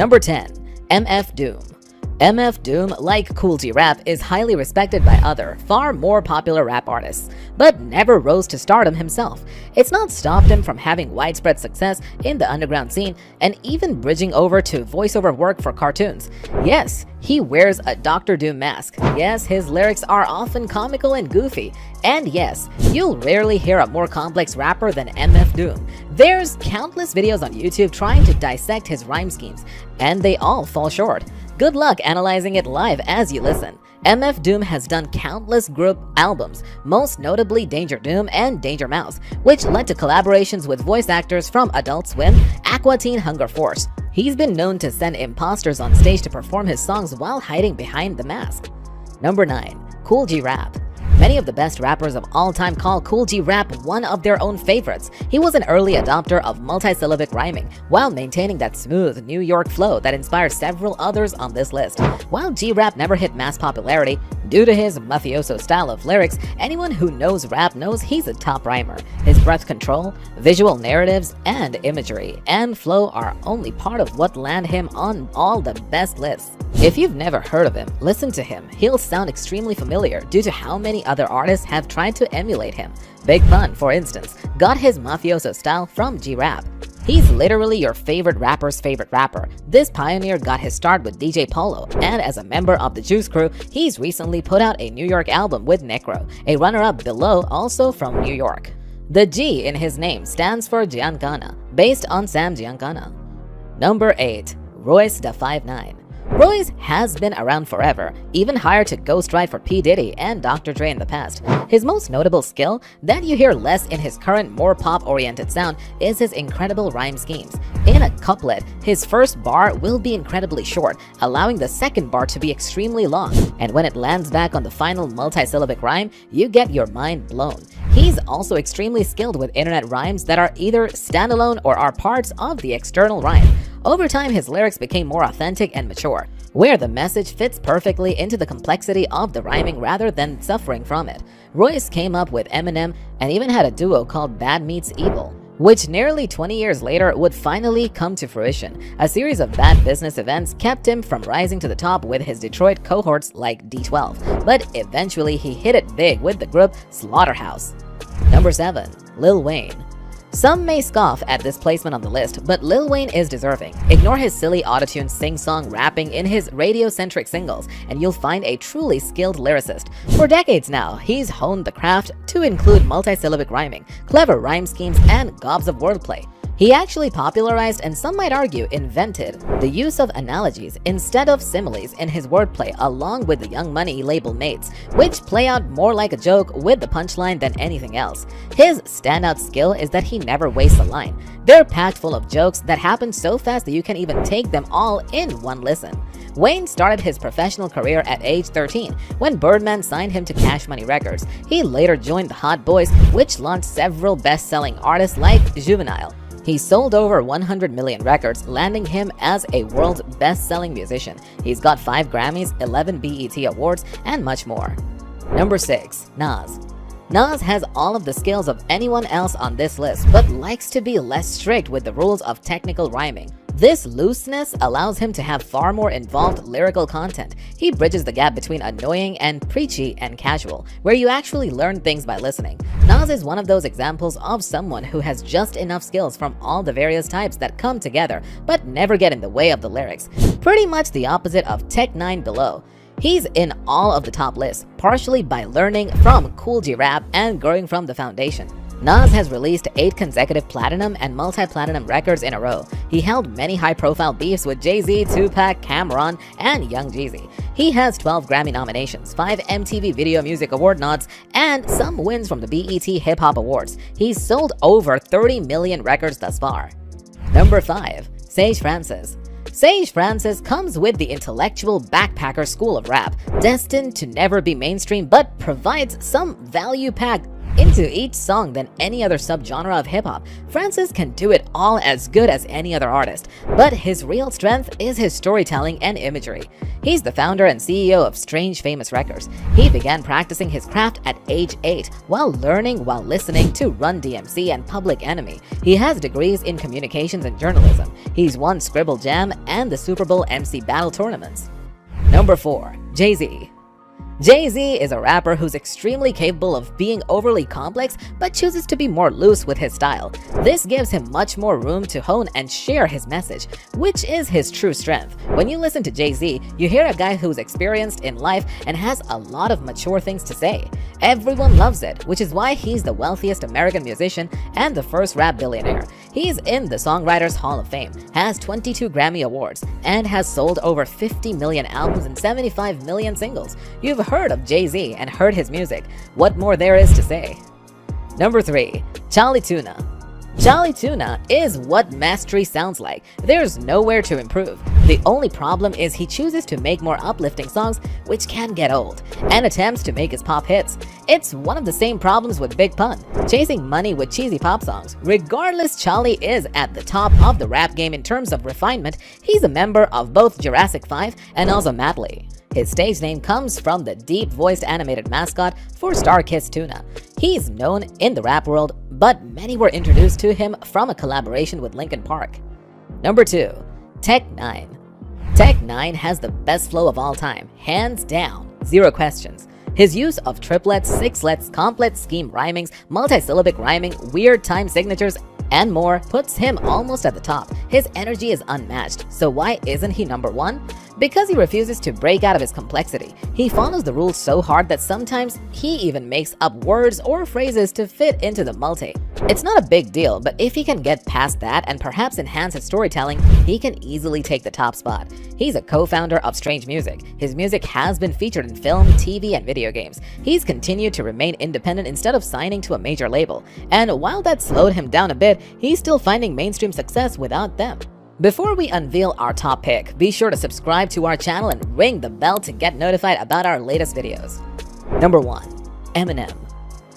Number 10. MF Doom. MF Doom, like Kool G Rap, is highly respected by other, far more popular rap artists, but never rose to stardom himself. It's not stopped him from having widespread success in the underground scene and even bridging over to voiceover work for cartoons. Yes, he wears a Dr. Doom mask. Yes, his lyrics are often comical and goofy. And yes, you'll rarely hear a more complex rapper than MF Doom. There's countless videos on YouTube trying to dissect his rhyme schemes, and they all fall short. Good luck analyzing it live as you listen. MF Doom has done countless group albums, most notably Danger Doom and Danger Mouse, which led to collaborations with voice actors from Adult Swim, Aqua Teen Hunger Force. He's been known to send imposters on stage to perform his songs while hiding behind the mask. Number 9. Kool G Rap. Many of the best rappers of all time call Kool G Rap one of their own favorites. He was an early adopter of multisyllabic rhyming, while maintaining that smooth New York flow that inspired several others on this list. While G-Rap never hit mass popularity, due to his mafioso style of lyrics, anyone who knows rap knows he's a top rhymer. His breath control, visual narratives, and imagery and flow are only part of what land him on all the best lists. If you've never heard of him, listen to him. He'll sound extremely familiar due to how many other artists have tried to emulate him. Big Pun, for instance, got his mafioso style from G-Rap. He's literally your favorite rapper's favorite rapper. This pioneer got his start with DJ Polo, and as a member of the Juice Crew, he's recently put out a New York album with Necro, a runner-up below also from New York. The G in his name stands for Giancana, based on Sam Giancana. Number 8. Royce da 5'9". Royce has been around forever, even hired to ghostwrite for P. Diddy and Dr. Dre in the past. His most notable skill, that you hear less in his current more pop-oriented sound, is his incredible rhyme schemes. In a couplet, his first bar will be incredibly short, allowing the second bar to be extremely long, and when it lands back on the final multisyllabic rhyme, you get your mind blown. He's also extremely skilled with internet rhymes that are either standalone or are parts of the external rhyme. Over time, his lyrics became more authentic and mature, where the message fits perfectly into the complexity of the rhyming rather than suffering from it. Royce came up with Eminem and even had a duo called Bad Meets Evil, which nearly 20 years later would finally come to fruition. A series of bad business events kept him from rising to the top with his Detroit cohorts like D12, but eventually he hit it big with the group Slaughterhouse. Number 7. Lil Wayne. Some may scoff at this placement on the list, but Lil Wayne is deserving. Ignore his silly autotune sing-song rapping in his radio-centric singles, and you'll find a truly skilled lyricist. For decades now, he's honed the craft to include multisyllabic rhyming, clever rhyme schemes, and gobs of wordplay. He actually popularized, and some might argue invented, the use of analogies instead of similes in his wordplay along with the Young Money label mates, which play out more like a joke with the punchline than anything else. His standout skill is that he never wastes a line. They're packed full of jokes that happen so fast that you can even take them all in one listen. Wayne started his professional career at age 13 when Birdman signed him to Cash Money Records. He later joined the Hot Boys, which launched several best-selling artists like Juvenile. He sold over 100 million records, landing him as a world's best-selling musician. He's got 5 Grammys, 11 BET Awards, and much more. Number 6. Nas. Nas has all of the skills of anyone else on this list, but likes to be less strict with the rules of technical rhyming. This looseness allows him to have far more involved lyrical content. He bridges the gap between annoying and preachy and casual, where you actually learn things by listening. Nas is one of those examples of someone who has just enough skills from all the various types that come together, but never get in the way of the lyrics. Pretty much the opposite of Tech 9 below. He's in all of the top lists, partially by learning from Kool G Rap and growing from the foundation. Nas has released 8 consecutive platinum and multi-platinum records in a row. He held many high-profile beefs with JayZ, Tupac, Cameron, and Young Jeezy. He has 12 Grammy nominations, 5 MTV Video Music Award nods, and some wins from the BET Hip Hop Awards. He's sold over 30 million records thus far. Number 5. Sage Francis. Sage Francis comes with the intellectual backpacker school of rap, destined to never be mainstream but provides some value-packed into each song than any other subgenre of hip-hop. Francis can do it all as good as any other artist, but his real strength is his storytelling and imagery. He's the founder and CEO of Strange Famous Records. He began practicing his craft at age 8 while learning while listening to Run DMC and Public Enemy. He has degrees in communications and journalism. He's won Scribble Jam and the Super Bowl MC Battle tournaments. Number 4. JayZ. JayZ is a rapper who's extremely capable of being overly complex but chooses to be more loose with his style. This gives him much more room to hone and share his message, which is his true strength. When you listen to JayZ, you hear a guy who's experienced in life and has a lot of mature things to say. Everyone loves it, which is why he's the wealthiest American musician and the first rap billionaire. He's in the Songwriters Hall of Fame, has 22 Grammy Awards, and has sold over 50 million albums and 75 million singles. You've heard of JayZ and heard his music. What more there is to say? Number 3. Tuna. Tuna is what mastery sounds like. There's nowhere to improve. The only problem is he chooses to make more uplifting songs, which can get old, and attempts to make his pop hits. It's one of the same problems with Big Pun, chasing money with cheesy pop songs. Regardless, Charlie is at the top of the rap game in terms of refinement. He's a member of both Jurassic 5 and also Madly. His stage name comes from the deep-voiced animated mascot for Star Kiss Tuna. He's known in the rap world, but many were introduced to him from a collaboration with Linkin Park. Number 2. Tech N9ne. Tech N9ne has the best flow of all time, hands down, zero questions. His use of triplets, sixlets, complex scheme rhymings, multisyllabic rhyming, weird time signatures, and more puts him almost at the top. His energy is unmatched, so why isn't he number 1? Because he refuses to break out of his complexity. He follows the rules so hard that sometimes he even makes up words or phrases to fit into the multi. It's not a big deal, but if he can get past that and perhaps enhance his storytelling, he can easily take the top spot. He's a co-founder of Strange Music. His music has been featured in film, TV, and video games. He's continued to remain independent instead of signing to a major label. And while that slowed him down a bit, he's still finding mainstream success without them. Before we unveil our top pick, be sure to subscribe to our channel and ring the bell to get notified about our latest videos. Number 1. Eminem.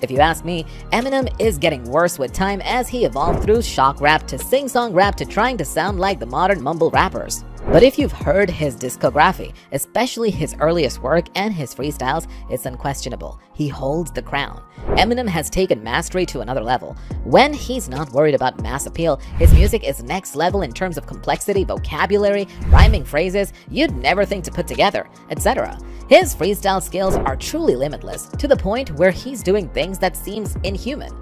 If you ask me, Eminem is getting worse with time as he evolved through shock rap to sing-song rap to trying to sound like the modern mumble rappers. But if you've heard his discography, especially his earliest work and his freestyles, it's unquestionable. He holds the crown. Eminem has taken mastery to another level. When he's not worried about mass appeal, his music is next level in terms of complexity, vocabulary, rhyming phrases you'd never think to put together, etc. His freestyle skills are truly limitless, to the point where he's doing things that seems inhuman.